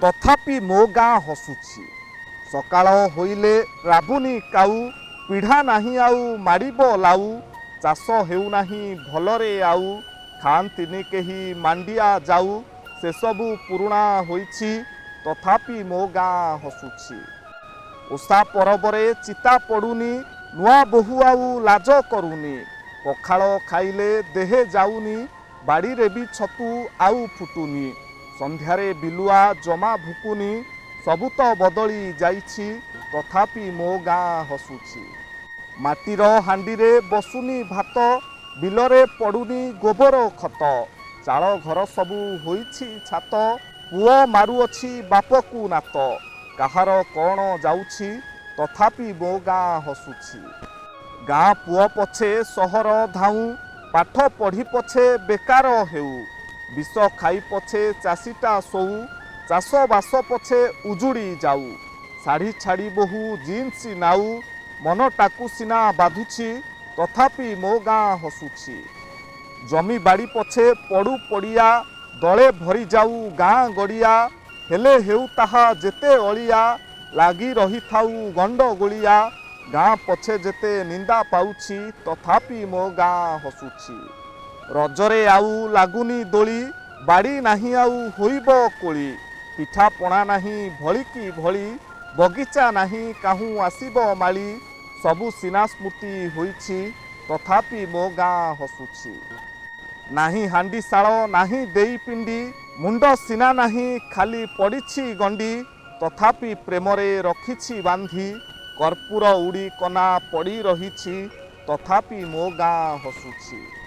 तथापि मो गाँ हसुछि। सकाळ होइले राबुनी काऊ, पिढ़ा नाही आउ मारिब लाऊ। चाष हेउ नाही भलरे आउ, खाआंतिनि केही मांडिया जाऊ। से सबु पुरुणा होइछि, तथापि मो गाँ हसुछि। ओषा परबरे चिता पड़ुनी, नुआ बोहू आउ लाज करुनी। पखाळ खाइले देहे जाउनी, बाड़ीरे भी छतु आउ फुटुनी। संध्यारे बिलुआ जमा भुकुनी, सबु तो बदली जाइछि, तथापि मो गाँ हसुछि। माटीर हांडीरे बसुनी भात, बिलरे पड़ुनी गोबर खत। चाल घर सबु होइछि छात, पुओ मारुअछि बापकु नात। काहार कौन जाउछि, तथापि मो गाँ हसुछि। गाँ पुओ पछे सहर धाऊ, पाठ पढ़ी पछे बेकार हेउ। विष खाई पछे चाषीटा सोऊ, चाष बास पछे उजुड़ी जाऊ। शाढ़ी छाड़ी बोहू जीन्स नाऊ, मनटाकु सिना बाधुछि, तथापि मो गाँ हसुछि। जमी बाड़ी पछे पड़ू पड़िया, दले भरी जाऊ गाँ गड़िया। हेले हेउ ताहा जेते अलिया, लागी रही थाऊ गंड गोलिया। गाँ पछे जेते निंदा पाउछि, तथापि मो गाँ हसुछि। रजरे आउ लागुनी दोली, बाड़ी नाही आउ होइब कोली। पिठा पणा नाही भली की भली, बगीचा नाही काहू आसिब माली। सबु सिना स्मृति होइछि, तथापि मो गाँ हसुछि। नाही हांडी शाल नाही देई पिंडी, मुंड सिना नाही खाली पड़िछि गंडी। तथापि प्रेमरे रखिछि बांधी, कर्पूर उड़ी कना पड़ी रहिछि, तथापि मो गाँ हसुछि।